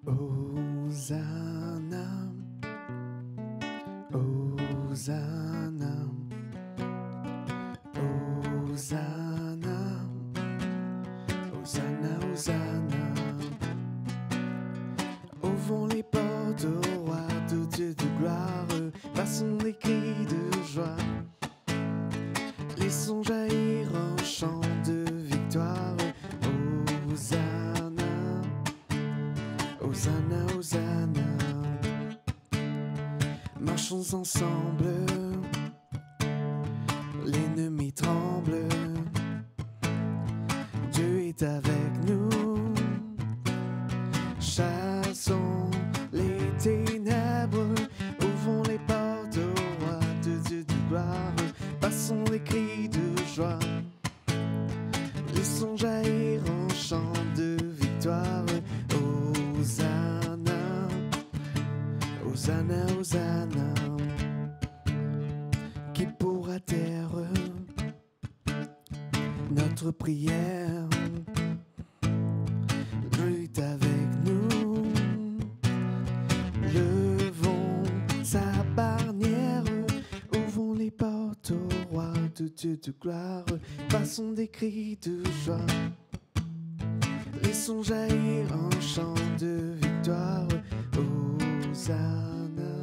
Hosanna, Hosanna, Hosanna, Hosanna, Hosanna. Ouvrons les portes au roi de Dieu de gloire, passons des cris de joie. Laissons jaillir un chant de victoire. Hosanna, Hosanna, Hosanna. Marchons ensemble, l'ennemi tremble. Dieu est avec nous. Chassons les ténèbres, ouvrons les portes au roi de Dieu de gloire. Passons les cris de joie, laissons jaillir un chant de victoire. Hosanna, Hosanna, Hosanna. Qui pourra taire notre prière? Dieu est avec nous. Levons sa barnière, ouvrons les portes au roi de Dieu de gloire. Passons des cris de joie, laissons jaillir un chant de victoire. Hosanna,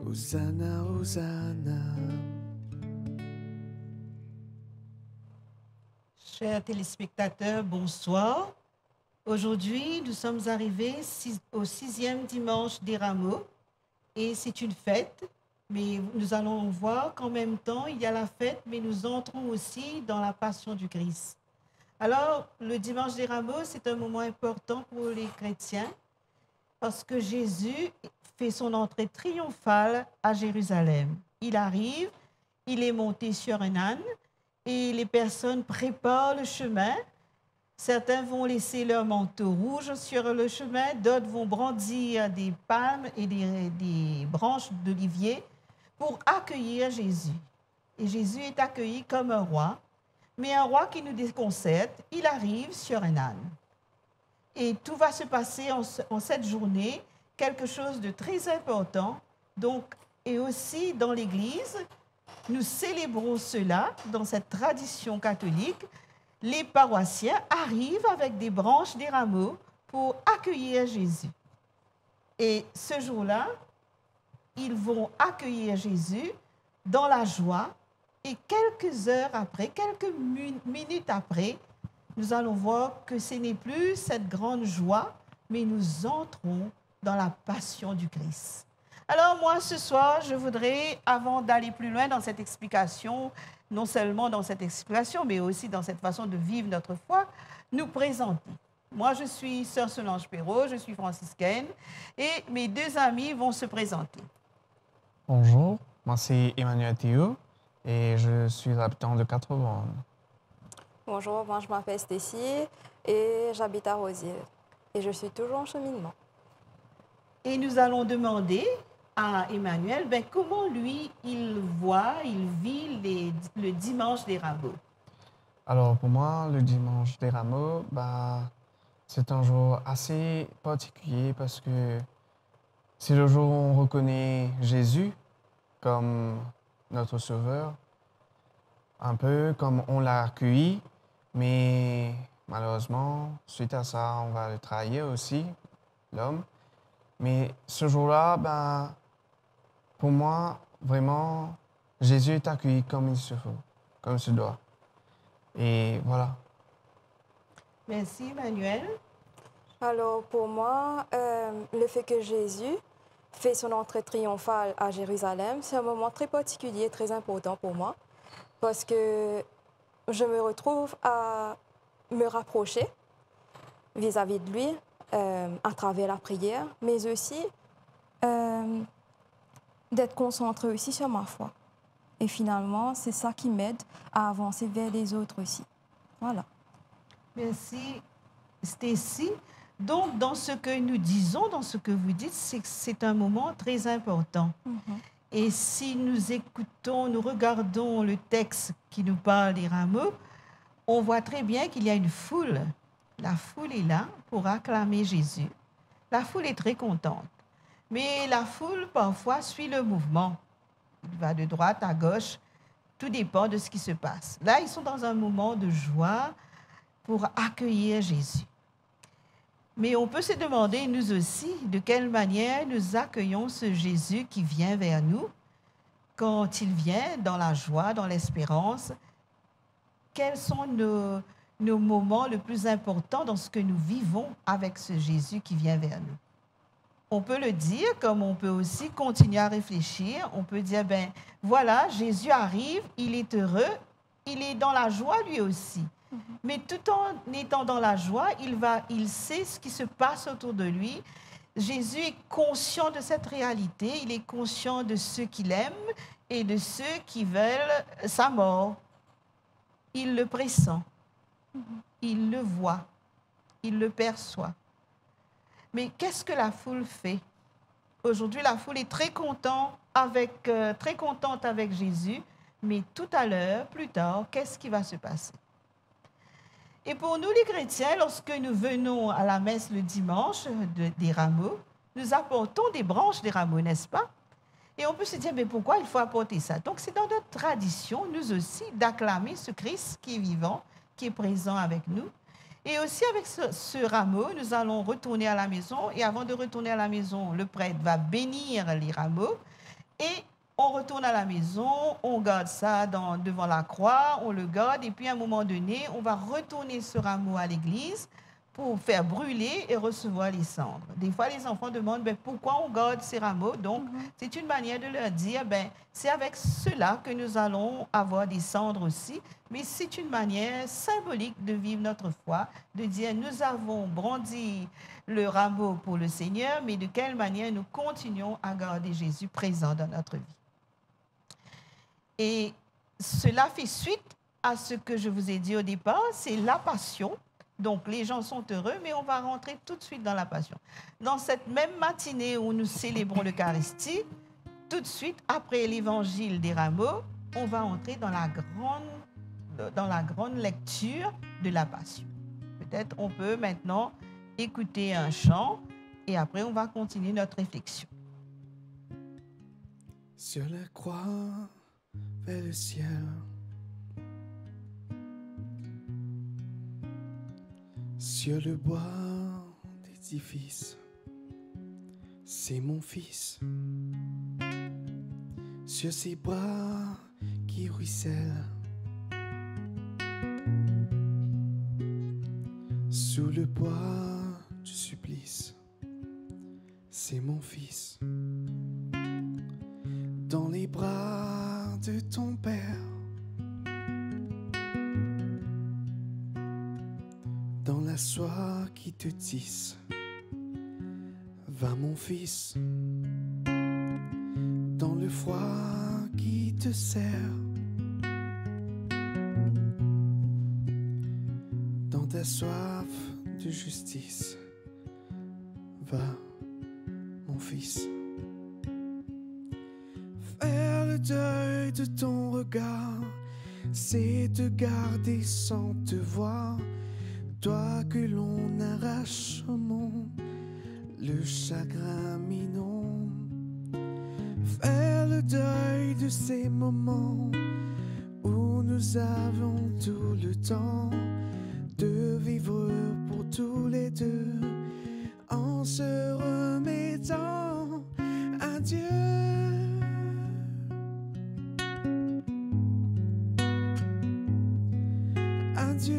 Hosanna, Hosanna. Chers téléspectateurs, bonsoir. Aujourd'hui, nous sommes arrivés au 6e dimanche des Rameaux et c'est une fête, mais nous allons voir qu'en même temps, il y a la fête, mais nous entrons aussi dans la passion du Christ. Alors, le dimanche des Rameaux, c'est un moment important pour les chrétiens parce que Jésus fait son entrée triomphale à Jérusalem. Il arrive, il est monté sur un âne et les personnes préparent le chemin. Certains vont laisser leur manteau rouge sur le chemin, d'autres vont brandir des palmes et des branches d'olivier pour accueillir Jésus. Et Jésus est accueilli comme un roi, mais un roi qui nous déconcerte. Il arrive sur un âne. Et tout va se passer en cette journée, quelque chose de très important. Donc, et aussi dans l'Église, nous célébrons cela dans cette tradition catholique. Les paroissiens arrivent avec des branches, des rameaux pour accueillir Jésus. Et ce jour-là, ils vont accueillir Jésus dans la joie. Et quelques heures après, quelques minutes après, nous allons voir que ce n'est plus cette grande joie, mais nous entrons dans la passion du Christ. Alors moi, ce soir, je voudrais, avant d'aller plus loin dans cette explication, non seulement dans cette explication, mais aussi dans cette façon de vivre notre foi, nous présenter. Moi, je suis sœur Solange Perrault, je suis franciscaine, et mes deux amis vont se présenter. Bonjour, moi c'est Emmanuel Théo et je suis habitant de Quatre-Vents. Bonjour, moi je m'appelle Stécie et j'habite à Rosiers. Et je suis toujours en cheminement. Et nous allons demander à Emmanuel comment lui, il voit, il vit le dimanche des Rameaux. Alors pour moi, le dimanche des Rameaux, c'est un jour assez particulier parce que c'est le jour où on reconnaît Jésus comme notre sauveur, un peu comme on l'a accueilli, mais malheureusement, suite à ça, on va le trahir aussi, l'homme. Mais ce jour-là, pour moi, vraiment, Jésus est accueilli comme il se faut, comme il se doit. Et voilà. Merci, Emmanuel. Alors pour moi, le fait que Jésus fait son entrée triomphale à Jérusalem, c'est un moment très particulier, très important pour moi, parce que je me retrouve à me rapprocher vis-à-vis de lui à travers la prière, mais aussi d'être concentré aussi sur ma foi. Et finalement, c'est ça qui m'aide à avancer vers les autres aussi. Voilà. Merci, Stécie. Donc, dans ce que nous disons, dans ce que vous dites, c'est un moment très important. Et si nous écoutons, nous regardons le texte qui nous parle des rameaux, on voit très bien qu'il y a une foule. La foule est là pour acclamer Jésus. La foule est très contente. Mais la foule, parfois, suit le mouvement. Il va de droite à gauche. Tout dépend de ce qui se passe. Là, ils sont dans un moment de joie pour accueillir Jésus. Mais on peut se demander, nous aussi, de quelle manière nous accueillons ce Jésus qui vient vers nous. Quand il vient dans la joie, dans l'espérance, quels sont nos moments les plus importants dans ce que nous vivons avec ce Jésus qui vient vers nous? On peut le dire, comme on peut aussi continuer à réfléchir. On peut dire, ben voilà, Jésus arrive, il est heureux, il est dans la joie lui aussi. Mais tout en étant dans la joie, il sait ce qui se passe autour de lui. Jésus est conscient de cette réalité, il est conscient de ceux qu'il aime et de ceux qui veulent sa mort. Il le pressent, il le voit, il le perçoit. Mais qu'est-ce que la foule fait? Aujourd'hui, la foule est très contente avec Jésus, mais tout à l'heure, plus tard, qu'est-ce qui va se passer? Et pour nous, les chrétiens, lorsque nous venons à la messe le dimanche des rameaux, nous apportons des branches des rameaux, n'est-ce pas? Et on peut se dire, mais pourquoi il faut apporter ça? Donc, c'est dans notre tradition, nous aussi, d'acclamer ce Christ qui est vivant, qui est présent avec nous. Et aussi, avec ce rameau, nous allons retourner à la maison. Et avant de retourner à la maison, le prêtre va bénir les rameaux. Et on retourne à la maison, on garde ça devant la croix, on le garde. Et puis, à un moment donné, on va retourner ce rameau à l'église pour faire brûler et recevoir les cendres. Des fois, les enfants demandent pourquoi on garde ces rameaux. Donc, c'est une manière de leur dire, c'est avec cela que nous allons avoir des cendres aussi. Mais c'est une manière symbolique de vivre notre foi, de dire, nous avons brandi le rameau pour le Seigneur, mais de quelle manière nous continuons à garder Jésus présent dans notre vie. Et cela fait suite à ce que je vous ai dit au départ, c'est la passion. Donc, les gens sont heureux, mais on va rentrer tout de suite dans la passion. Dans cette même matinée où nous célébrons l'Eucharistie, tout de suite, après l'évangile des rameaux, on va entrer dans la grande lecture de la passion. Peut-être on peut maintenant écouter un chant et après on va continuer notre réflexion. Sur la croix, vers le ciel, sur le bois d'édifice, c'est mon fils. Sur ses bras qui ruissellent, sous le poids du supplice, c'est mon fils. Dans les bras de ton Père, dans la soie qui te tisse, va mon fils. Dans le froid qui te serre, dans ta soif de justice, va mon fils. Faire le deuil de ton regard, c'est te garder sans te voir. Toi que l'on arrache au monde, le chagrin minot. Faire le deuil de ces moments où nous avons tout le temps de vivre pour tous les deux en se remettant à Dieu. À Dieu.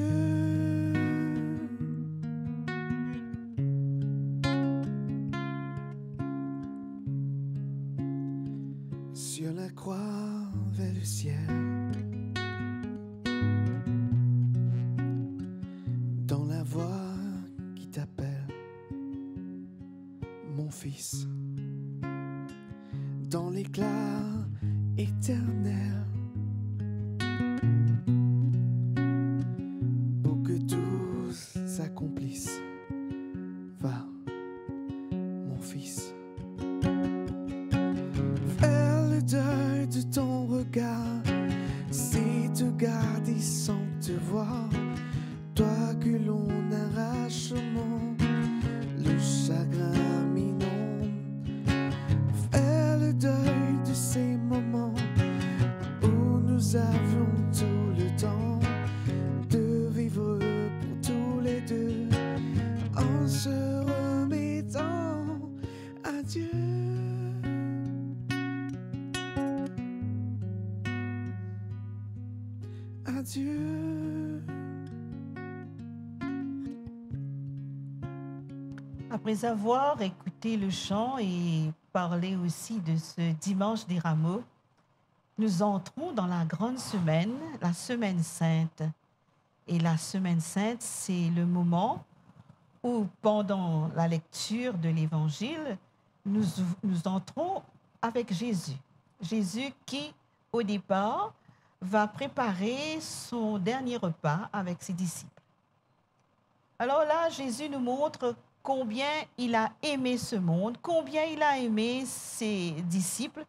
Sur la croix vers le ciel, dans la voix qui t'appelle, mon fils, dans l'éclat éternel, pour que tout s'accomplisse, va, mon fils. Deuil de ton regard, c'est te garder sans te voir. Toi que l'on arrache nous avions tout le temps de vivre pour tous les deux en se remettant à Dieu. À Dieu. Après avoir écouté le chant et parlé aussi de ce dimanche des rameaux, nous entrons dans la grande semaine, la semaine sainte. Et la semaine sainte, c'est le moment où, pendant la lecture de l'Évangile, nous entrons avec Jésus. Jésus qui, au départ, va préparer son dernier repas avec ses disciples. Alors là, Jésus nous montre combien il a aimé ce monde, combien il a aimé ses disciples,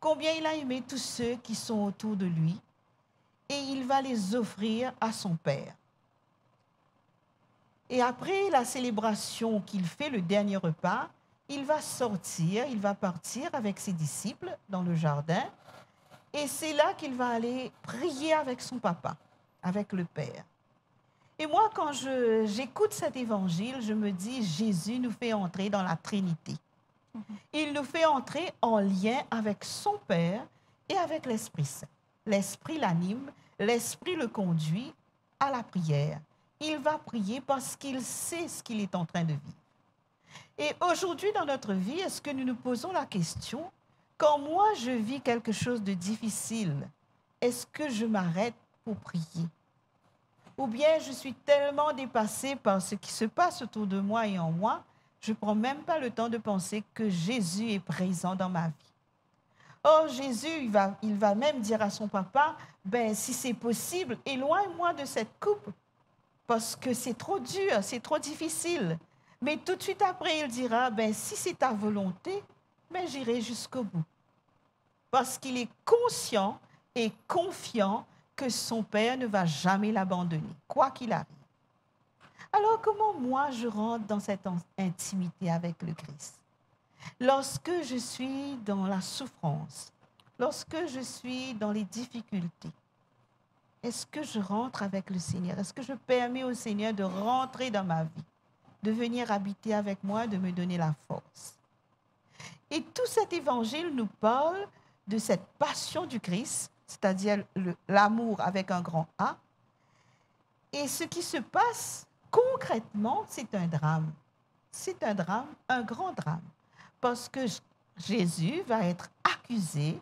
combien il a aimé tous ceux qui sont autour de lui, et il va les offrir à son Père. Et après la célébration qu'il fait, le dernier repas, il va sortir, il va partir avec ses disciples dans le jardin, et c'est là qu'il va aller prier avec son papa, avec le Père. Et moi, quand j'écoute cet évangile, je me dis, Jésus nous fait entrer dans la Trinité. Il nous fait entrer en lien avec son Père et avec l'Esprit Saint. L'Esprit l'anime, l'Esprit le conduit à la prière. Il va prier parce qu'il sait ce qu'il est en train de vivre. Et aujourd'hui, dans notre vie, est-ce que nous nous posons la question, quand moi je vis quelque chose de difficile, est-ce que je m'arrête pour prier? Ou bien je suis tellement dépassée par ce qui se passe autour de moi et en moi, je ne prends même pas le temps de penser que Jésus est présent dans ma vie. Or, Jésus, il va même dire à son papa, ben, si c'est possible, éloigne-moi de cette coupe, parce que c'est trop dur, c'est trop difficile. Mais tout de suite après, il dira, ben, si c'est ta volonté, ben, j'irai jusqu'au bout. Parce qu'il est conscient et confiant que son Père ne va jamais l'abandonner, quoi qu'il arrive. Alors, comment moi je rentre dans cette intimité avec le Christ? Lorsque je suis dans la souffrance, lorsque je suis dans les difficultés, est-ce que je rentre avec le Seigneur? Est-ce que je permets au Seigneur de rentrer dans ma vie, de venir habiter avec moi, de me donner la force? Et tout cet évangile nous parle de cette passion du Christ, c'est-à-dire l'amour avec un grand A. Et ce qui se passe concrètement, c'est un drame. C'est un drame, un grand drame. Parce que Jésus va être accusé,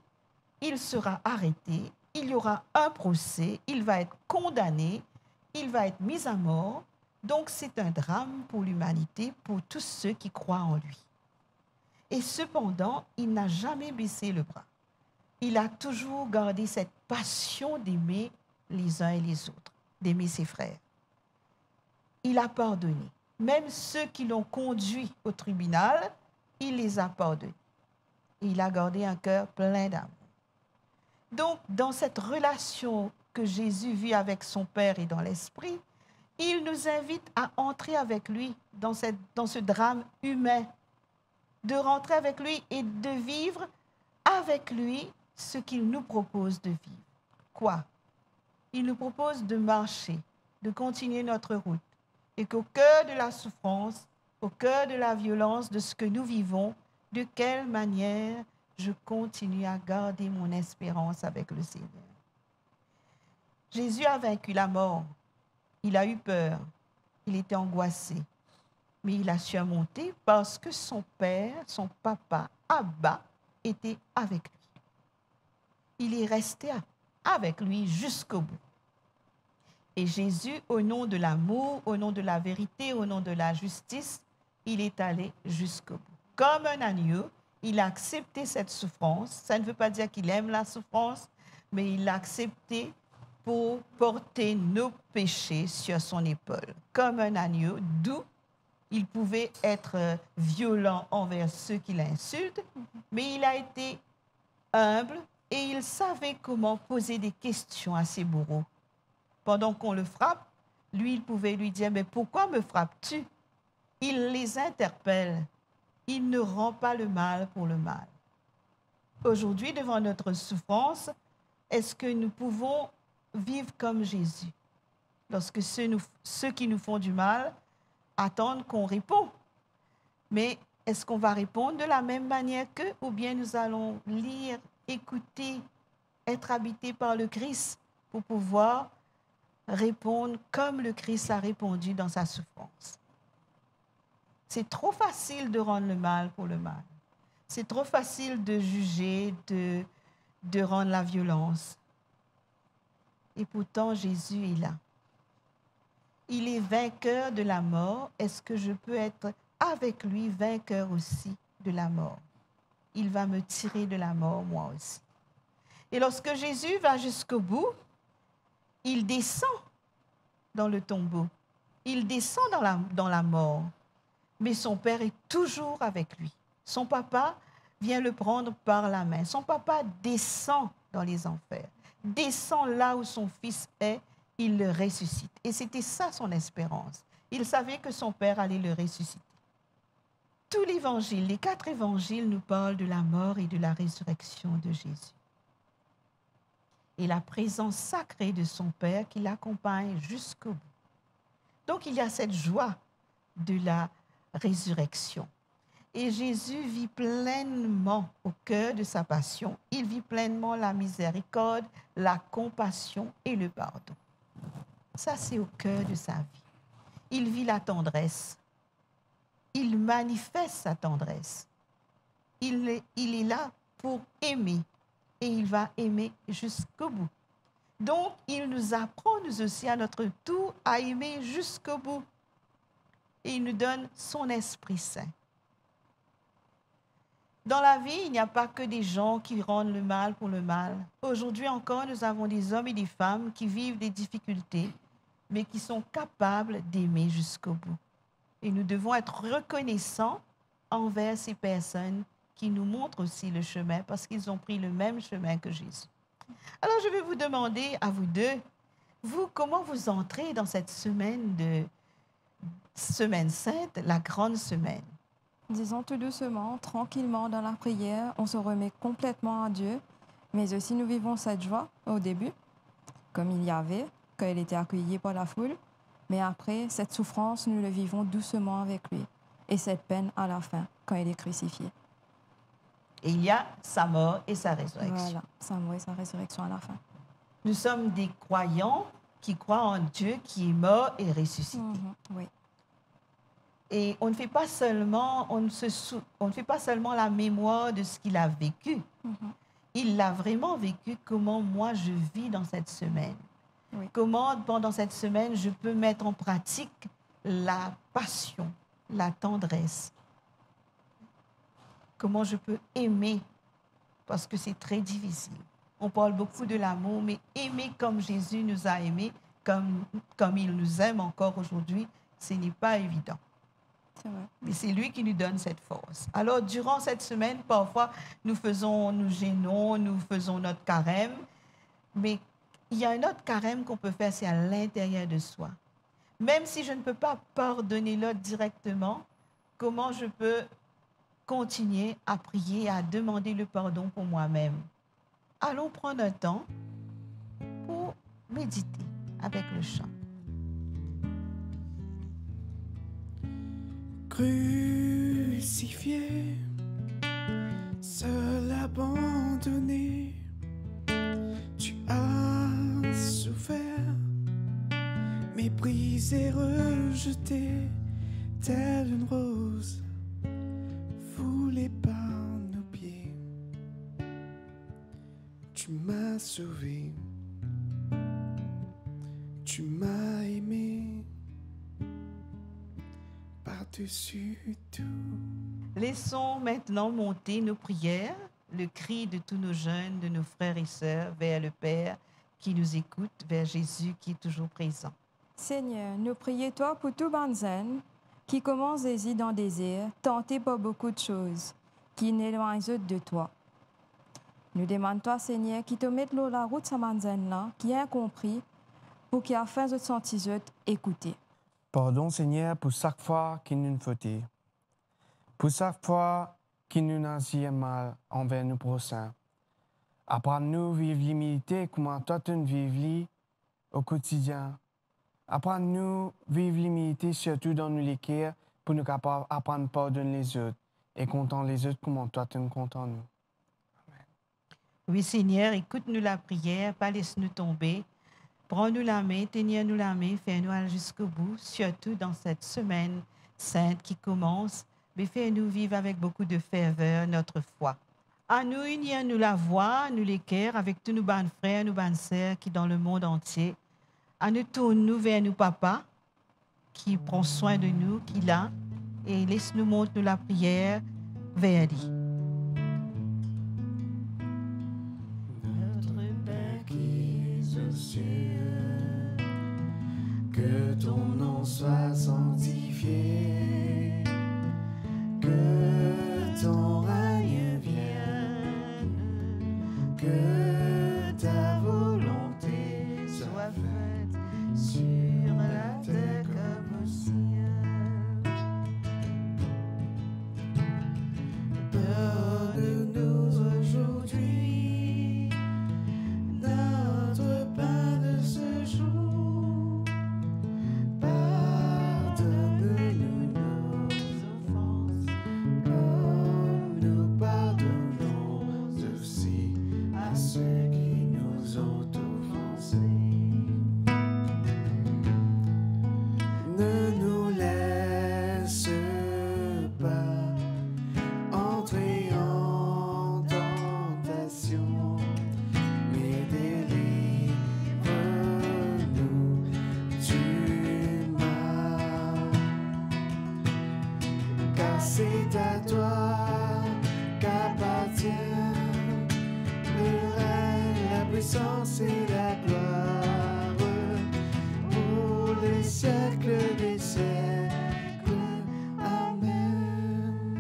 il sera arrêté, il y aura un procès, il va être condamné, il va être mis à mort. Donc c'est un drame pour l'humanité, pour tous ceux qui croient en lui. Et cependant, il n'a jamais baissé le bras. Il a toujours gardé cette passion d'aimer les uns et les autres, d'aimer ses frères. Il a pardonné. Même ceux qui l'ont conduit au tribunal, il les a pardonnés. Et il a gardé un cœur plein d'amour. Donc, dans cette relation que Jésus vit avec son Père et dans l'Esprit, il nous invite à entrer avec lui dans ce drame humain, de rentrer avec lui et de vivre avec lui ce qu'il nous propose de vivre. Quoi? Il nous propose de marcher, de continuer notre route, et qu'au cœur de la souffrance, au cœur de la violence de ce que nous vivons, de quelle manière je continue à garder mon espérance avec le Seigneur. Jésus a vaincu la mort. Il a eu peur. Il était angoissé. Mais il a surmonté parce que son père, son papa, Abba, était avec lui. Il est resté avec lui jusqu'au bout. Et Jésus, au nom de l'amour, au nom de la vérité, au nom de la justice, il est allé jusqu'au bout. Comme un agneau, il a accepté cette souffrance. Ça ne veut pas dire qu'il aime la souffrance, mais il l'a accepté pour porter nos péchés sur son épaule. Comme un agneau, d'où il pouvait être violent envers ceux qui l'insultent, mais il a été humble et il savait comment poser des questions à ses bourreaux. Pendant qu'on le frappe, lui, il pouvait lui dire « Mais pourquoi me frappes-tu » Il les interpelle. Il ne rend pas le mal pour le mal. Aujourd'hui, devant notre souffrance, est-ce que nous pouvons vivre comme Jésus lorsque ceux qui nous font du mal attendent qu'on réponde? Mais est-ce qu'on va répondre de la même manière qu'eux ou bien nous allons lire, écouter, être habités par le Christ pour pouvoir répondre comme le Christ a répondu dans sa souffrance? C'est trop facile de rendre le mal pour le mal. C'est trop facile de juger, de rendre la violence. Et pourtant, Jésus est là. Il est vainqueur de la mort. Est-ce que je peux être avec lui vainqueur aussi de la mort? Il va me tirer de la mort, moi aussi. Et lorsque Jésus va jusqu'au bout, il descend dans le tombeau. Il descend dans la mort. Mais son père est toujours avec lui. Son papa vient le prendre par la main. Son papa descend dans les enfers, descend là où son fils est, il le ressuscite. Et c'était ça son espérance. Il savait que son père allait le ressusciter. Tout l'évangile, les 4 évangiles nous parlent de la mort et de la résurrection de Jésus. Et la présence sacrée de son père qui l'accompagne jusqu'au bout. Donc il y a cette joie de la résurrection. Et Jésus vit pleinement au cœur de sa passion. Il vit pleinement la miséricorde, la compassion et le pardon. Ça, c'est au cœur de sa vie. Il vit la tendresse. Il manifeste sa tendresse. Il est là pour aimer et il va aimer jusqu'au bout. Donc, il nous apprend, nous aussi, à notre tour, à aimer jusqu'au bout. Et il nous donne son Esprit Saint. Dans la vie, il n'y a pas que des gens qui rendent le mal pour le mal. Aujourd'hui encore, nous avons des hommes et des femmes qui vivent des difficultés, mais qui sont capables d'aimer jusqu'au bout. Et nous devons être reconnaissants envers ces personnes qui nous montrent aussi le chemin parce qu'ils ont pris le même chemin que Jésus. Alors, je vais vous demander à vous deux, vous, comment vous entrez dans cette semaine sainte, la grande semaine? Disons tout doucement, tranquillement dans la prière, on se remet complètement à Dieu, mais aussi nous vivons cette joie au début, comme il y avait, quand elle était accueillie par la foule, mais après, cette souffrance, nous le vivons doucement avec lui, et cette peine à la fin, quand il est crucifié. Et il y a sa mort et sa résurrection. Voilà, sa mort et sa résurrection à la fin. Nous sommes des croyants qui croient en Dieu qui est mort et ressuscité. Oui. Et on ne fait pas seulement, on ne fait pas seulement la mémoire de ce qu'il a vécu. Il l'a vraiment vécu, comment moi je vis dans cette semaine. Oui. Comment pendant cette semaine je peux mettre en pratique la passion, la tendresse. Comment je peux aimer, parce que c'est très difficile. On parle beaucoup de l'amour, mais aimer comme Jésus nous a aimés, comme il nous aime encore aujourd'hui, ce n'est pas évident. C'est vrai. Mais c'est lui qui nous donne cette force. Alors, durant cette semaine, parfois, nous gênons, nous faisons notre carême, mais il y a un autre carême qu'on peut faire, c'est à l'intérieur de soi. Même si je ne peux pas pardonner l'autre directement, comment je peux continuer à prier, à demander le pardon pour moi-même? Allons prendre un temps pour méditer avec le chant. Crucifié, seul abandonné, tu as souffert, méprisé, rejeté, telle une rose foulée par nos pieds. Tu m'as sauvé, tu m'as aimé. Par-dessus tout. Laissons maintenant monter nos prières, le cri de tous nos jeunes, de nos frères et sœurs vers le Père qui nous écoute, vers Jésus qui est toujours présent. Seigneur, nous prions toi pour tout banzen qui commence ici dans le désir, tenté par beaucoup de choses, qui n'éloignent de toi. Nous demandons toi, Seigneur, qui te mette la route sa banzen là, qui a compris, pour qu'il afin de sentir écouter. Pardon, Seigneur, pour chaque fois qu'il nous fautait, pour chaque fois qu'il nous a dit mal envers nos prochains. Apprends-nous à vivre l'humilité, comment toi tu vis au quotidien. Apprends-nous à vivre l'humilité, surtout dans nos l'équerre, pour nous capables d'apprendre à pardonner les autres et content les autres, comment toi tu nous content nous. Oui, Seigneur, écoute-nous la prière, pas laisse-nous tomber. Prends-nous la main, tenir-nous la main, fais-nous aller jusqu'au bout, surtout dans cette semaine sainte qui commence, mais fais-nous vivre avec beaucoup de ferveur notre foi. À nous unir, nous la voix, nous les cœurs, avec tous nos bonnes frères, nos bonnes sœurs qui dans le monde entier. À nous tourne-nous vers nous, papa, qui prend soin de nous, qui l'a, et laisse-nous montrer la prière vers lui. Notre Père qui es aux cieux, que ton nom soit sanctifié, que ton règne vienne, que ta volonté soit faite sur la terre comme au ciel. Donne-nous aujourd'hui notre pain de ce jour. Pardonne-nous nos offenses, comme nous pardonnons aussi à ceux qui nous ont offensés. Ne nous laisse pas entrer en tentation, mais délivre-nous du mal. Car c'est à toi qu'appartient le règne, la puissance et la gloire pour les siècles des siècles. Amen.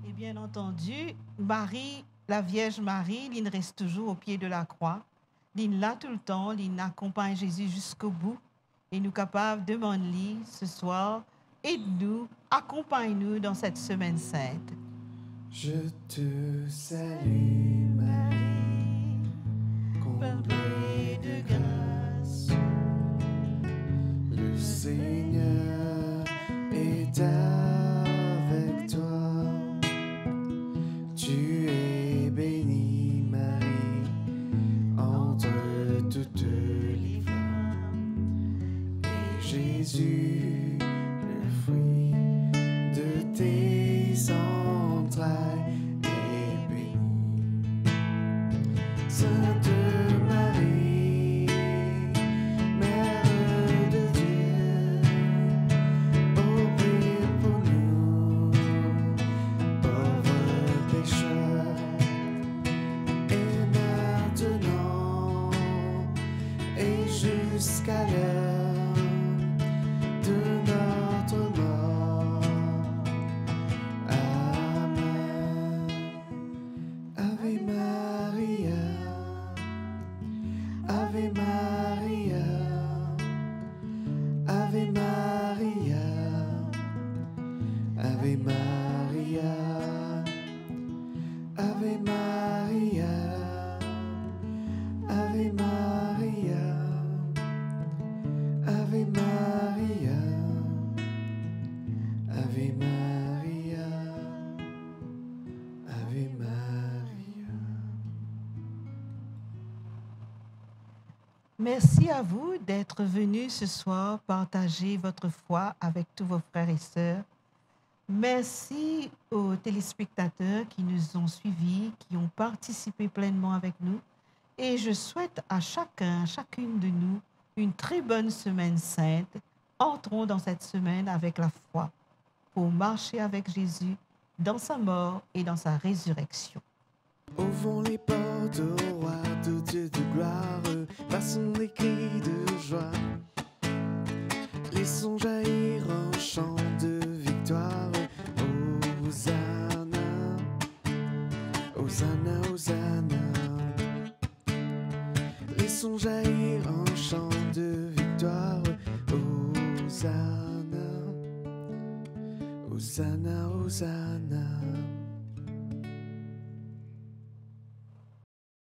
Et bien entendu, Marie, la Vierge Marie, elle reste toujours au pied de la croix. Elle là tout le temps, elle accompagne Jésus jusqu'au bout. Et nous capables de demander ce soir, aide-nous, accompagne-nous dans cette semaine sainte. Je te salue Marie, comblée de grâce. Le Seigneur est avec toi. Tu es bénie Marie entre toutes les femmes. Et Jésus, le fruit de tes entrailles, est béni. Sainte Marie, Mère de Dieu, ô prie pour nous, pauvres pécheurs, et maintenant et jusqu'à l'heure de notre mort. Amen. Ave Maria, Ave Maria, Ave Maria, Ave Maria, Ave Maria, Ave Maria, Ave Maria, Ave Maria, Ave Maria. Merci à vous d'être venus ce soir partager votre foi avec tous vos frères et sœurs. Merci aux téléspectateurs qui nous ont suivis, qui ont participé pleinement avec nous. Et je souhaite à chacun, à chacune de nous, une très bonne semaine sainte. Entrons dans cette semaine avec la foi pour marcher avec Jésus dans sa mort et dans sa résurrection. Ouvrons les portes au roi, tout Dieu de gloire, passons des cris de joie. Laissons jaillir un chant de victoire. Hosanna, Hosanna, Hosanna. Laissons jaillir un chant de victoire. Hosanna, Hosanna, Hosanna.